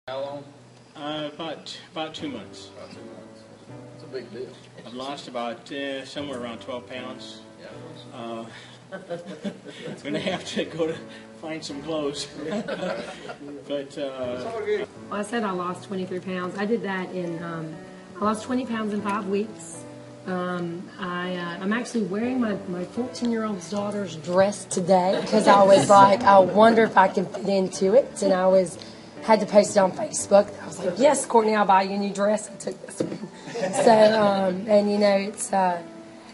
How long? About 2 months. About 2 months. It's a big deal. I've lost about somewhere around 12 pounds. Yeah. I'm going to have to go to find some clothes. But Well, I said I lost 23 pounds. I did that in, I lost 20 pounds in 5 weeks. I'm actually wearing my 14-year-old's daughter's dress today because I was like, I wonder if I can fit into it. And had to post it on Facebook. I was like, yes, Courtney, I'll buy you a new dress. I took this one. So, and you know,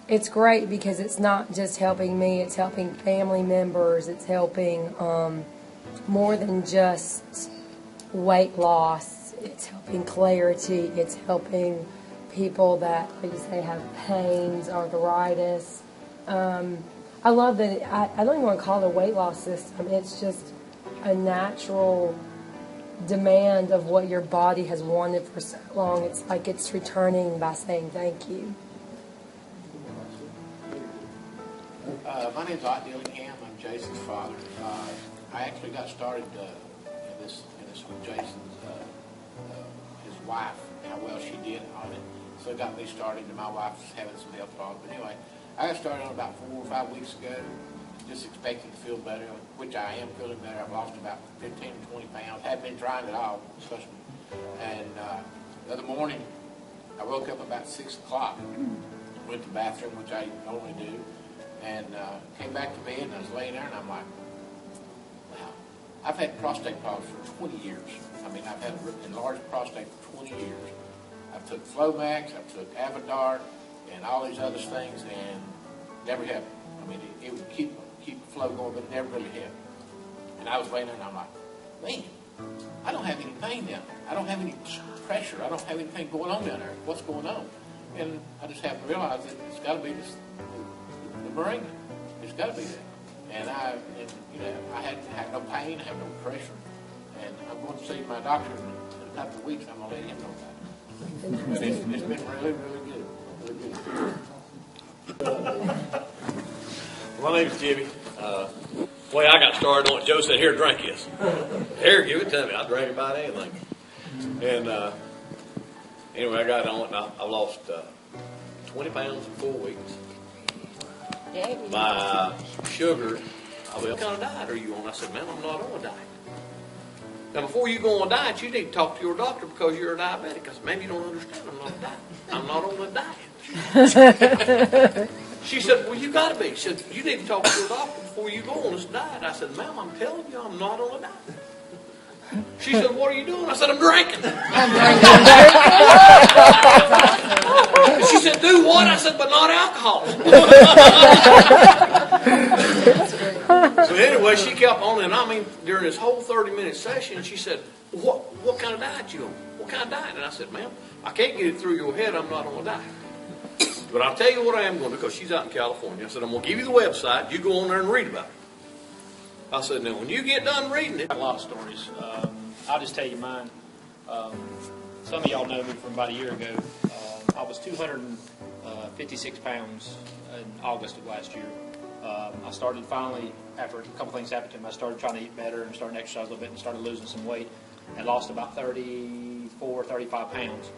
it's great because it's not just helping me, it's helping family members, it's helping more than just weight loss, it's helping clarity, it's helping people that, like you say, have pains, arthritis. I love that, I don't even want to call it a weight loss system, it's just a natural demand of what your body has wanted for so long. It's like it's returning by saying thank you. My name's Ott Dillingham. I'm Jason's father. I actually got started in this with Jason's his wife, how well she did on it. So it got me started, and my wife was having some health problems. But anyway, I got started on about 4 or 5 weeks ago, just expecting to feel better, which I am feeling better. I've lost about 15 to 20 pounds. Haven't been trying at all, trust me. And the other morning, I woke up about 6 o'clock, went to the bathroom, which I normally do, and came back to bed, and I was laying there, and I'm like, wow, I've had prostate problems for 20 years. I mean, I've had enlarged prostate for 20 years. I've took Flomax, I've took Avodart, and all these other things, and never helped. I mean, it would keep the flow going, but it never really helped. And I was laying there, and I'm like, man, I don't have any pain down there. I don't have any pressure. I don't have anything going on down there. What's going on? And I just happened to realize that it's got to be the brain. It's got to be that. And I had no pain, I have no pressure, and I'm going to see my doctor in a couple of weeks. I'm going to let him know about it. But it's been really, really good. Really good. My name's Jimmy. The way I got started on it, Joe said, here, drink this. Here, give it to me. I drank about anything. And anyway, I got on it, and I lost 20 pounds in 4 weeks. My sugar, what kind of diet are you on? I said, man, I'm not on a diet. Now, before you go on a diet, you need to talk to your doctor because you're a diabetic. Because maybe you don't understand, I'm not a diet. I'm not on a diet. She said, well, you got to be. She said, you need to talk to your doctor before you go on this diet. I said, ma'am, I'm telling you, I'm not on a diet. She said, what are you doing? I said, I'm drinking. She said, do what? I said, but not alcohol. So anyway, she kept on, and I mean, during this whole 30-minute session, she said, what kind of diet you on? What kind of diet? And I said, ma'am, I can't get it through your head. I'm not on a diet. But I'll tell you what I am going to do, because she's out in California. I said, I'm going to give you the website. You go on there and read about it. I said, now, when you get done reading it. A lot of stories. I'll just tell you mine. Some of y'all know me from about a year ago. I was 256 pounds in August of last year. I started finally, after a couple things happened to me, I started trying to eat better and started to exercise a little bit and started losing some weight. And lost about 34, 35 pounds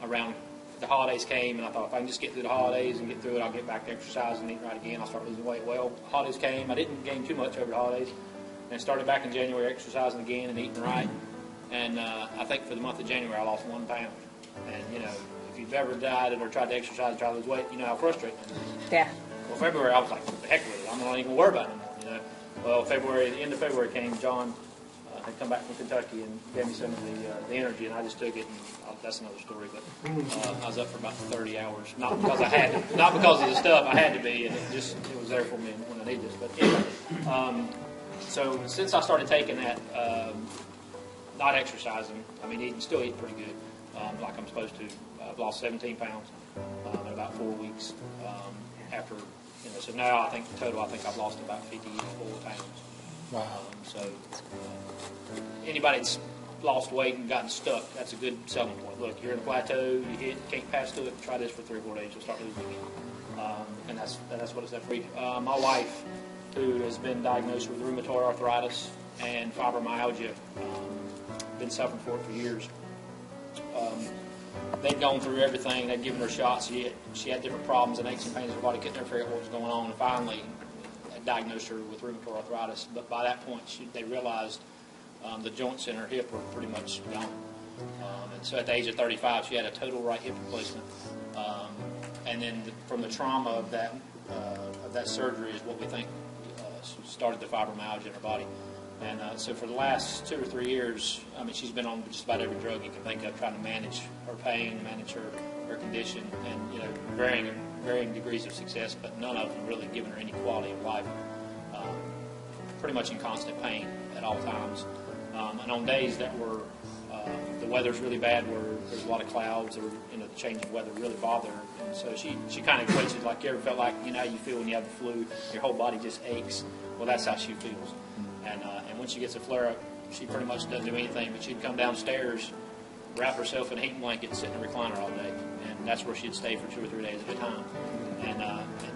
around the holidays came, and I thought if I can just get through the holidays and get through it, I'll get back to exercise and eating right again. I'll start losing weight. Well, the holidays came. I didn't gain too much over the holidays, and started back in January exercising again and eating right. And I think for the month of January, I lost 1 pound. And, you know, if you've ever dieted or tried to exercise and try to lose weight, you know how frustrating it is. Yeah. Well, February, I was like, what the heck with it? I'm not even going to worry about it anymore, you know. Well, the end of February came, John had come back from Kentucky and gave me some of the energy, and I just took it, and that's another story, but I was up for about 30 hours, not because I had to, not because of the stuff, I had to be, and it was there for me when I needed this, but anyway. So since I started taking that, not exercising, I mean, still eating pretty good, like I'm supposed to. I've lost 17 pounds in about 4 weeks after, you know, so now I think I've lost about 54 pounds. Wow. So anybody that's lost weight and gotten stuck, that's a good selling point. Look, you're in a plateau, you can't pass through it, try this for 3 or 4 days, you'll start losing again. And that's what it's there for. My wife, who has been diagnosed with rheumatoid arthritis and fibromyalgia, been suffering for it for years. They'd gone through everything. They'd given her shots. She had different problems and aches and pains in her body. Couldn't ever figure out what was going on. And finally, they diagnosed her with rheumatoid arthritis. But by that point, they realized the joints in her hip were pretty much gone. And so at the age of 35, she had a total right hip replacement. And then from the trauma of that surgery is what we think started the fibromyalgia in her body. And so for the last 2 or 3 years, I mean, she's been on just about every drug you can think of, trying to manage her pain, manage her condition, and, you know, varying degrees of success, but none of them really giving her any quality of life. Pretty much in constant pain at all times. And on days that were, the weather's really bad, where there's a lot of clouds, or, you know, the changing weather really bothered her. And so she kind of equates it like, you ever felt like, you know how you feel when you have the flu, your whole body just aches? Well, that's how she feels. And when she gets a flare-up, she pretty much doesn't do anything, but she'd come downstairs, wrap herself in a heating blanket, and sit in a recliner all day. And that's where she'd stay for 2 or 3 days at a time. And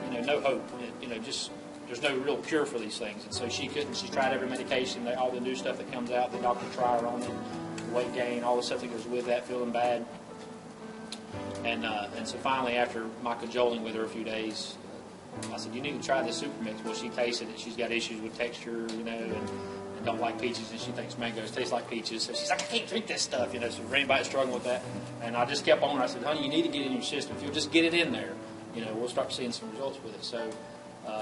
you know, no hope. You know, just there's no real cure for these things. And so she couldn't. She tried every medication, all the new stuff that comes out. The doctor tried her on it, weight gain, all the stuff that goes with that, feeling bad. And so finally, after my cajoling with her a few days, I said, you need to try this super mix. Well, she tasted it. She's got issues with texture, you know, and don't like peaches, and she thinks mangoes taste like peaches. So she's like, I can't drink this stuff, you know. So for anybody struggling with that, and I just kept on her. I said, honey, you need to get it in your system. If you'll just get it in there, you know, we'll start seeing some results with it. So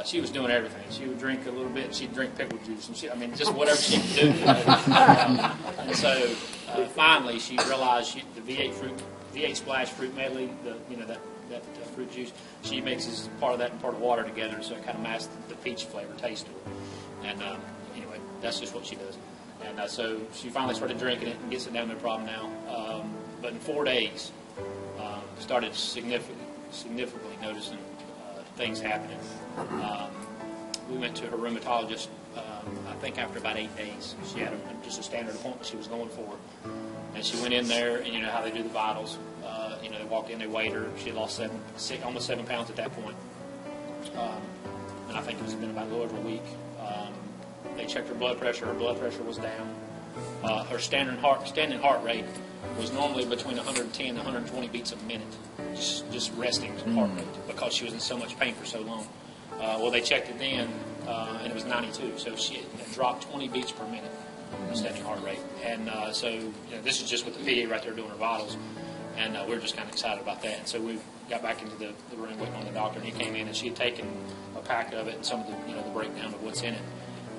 she was doing everything. She would drink a little bit. She'd drink pickle juice, and I mean, just whatever she could do. You know? And so finally, she realized the V8 Splash fruit medley, that fruit juice, she mixes part of that and part of water together, so it kind of masks the peach flavor taste to it. And anyway, that's just what she does. And so she finally started drinking it and gets it down to no problem now. But in 4 days, started significantly noticing things happening. We went to her rheumatologist, I think after about 8 days. She had just a standard appointment she was going for. And she went in there, and you know how they do the vitals. You know, they walked in, they weighed her. She had lost almost 7 pounds at that point. And I think it was been about a little over a week. They checked her blood pressure. Her blood pressure was down. Her standing heart rate was normally between 110 and 120 beats a minute, just resting heart rate, because she was in so much pain for so long. Well, they checked it then, and it was 92. So she had dropped 20 beats per minute, the standing heart rate. And so, you know, this is just with the PA right there doing her vitals. And we were just kind of excited about that. And so we got back into the room waiting on the doctor, and he came in, and she had taken a pack of it and some of the, the breakdown of what's in it,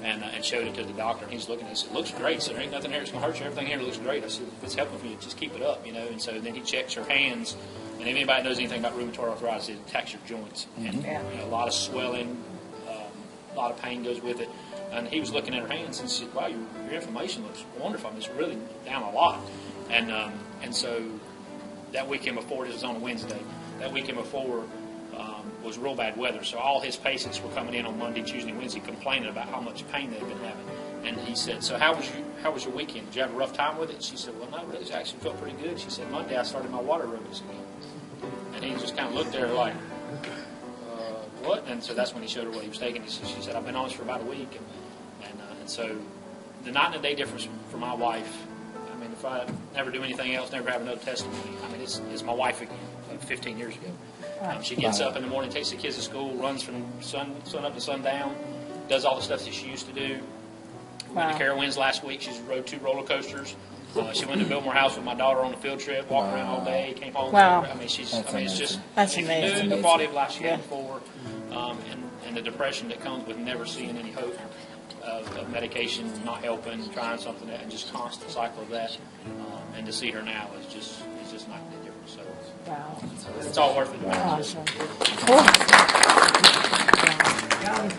and showed it to the doctor. And he's looking at it. He said, it looks great. So there ain't nothing here that's going to hurt you. Everything here looks great. I said, if it's helping for you, just keep it up, And so then he checks her hands. And if anybody knows anything about rheumatoid arthritis, it attacks your joints. And a lot of swelling, a lot of pain goes with it. And he was looking at her hands and said, wow, your inflammation looks wonderful. I mean, it's really down a lot. And so that weekend before, this was on a Wednesday, that weekend before was real bad weather. So all his patients were coming in on Monday, Tuesday, Wednesday complaining about how much pain they'd been having. And he said, so how was your weekend? Did you have a rough time with it? And she said, well, no, really, I actually felt pretty good. She said, Monday I started my water aerobics again. And he just kind of looked at her like, what? And so that's when he showed her what he was taking. She said, I've been on this for about a week. And so the night and the day difference for my wife, I mean, if I never do anything else, never have another testimony, I mean, it's my wife again, 15 years ago. She gets up in the morning, takes the kids to school, runs from sun up to sundown, does all the stuff that she used to do. We went to Carowinds last week. She rode 2 roller coasters. She went to Biltmore House with my daughter on a field trip, walked around all day, came home. Wow. I mean, it's just, That's she amazing. knew the quality of life she had before, and the depression that comes with never seeing any hope of medication not helping, trying something, and just constant cycle of that. And to see her now is just night and day difference. So Wow. it's all worth it. Awesome.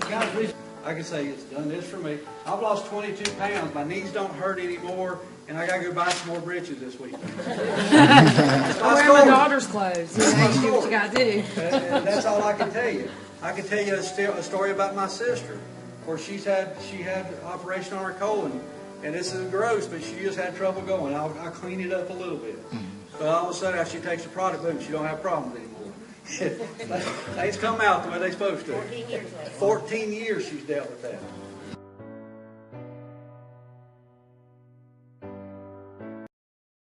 Guys, I can say it's done this for me. I've lost 22 pounds. My knees don't hurt anymore, and I got to go buy some more britches this week. I wear my daughter's clothes. You do what you got to do. And that's all I can tell you. I can tell you a story about my sister. Of course, she had operation on her colon, and this is gross, but she just had trouble going. I'll clean it up a little bit. But all of a sudden, after she takes the product, boom, she don't have problems anymore. Things come out the way they're supposed to. 14 years she's dealt with that.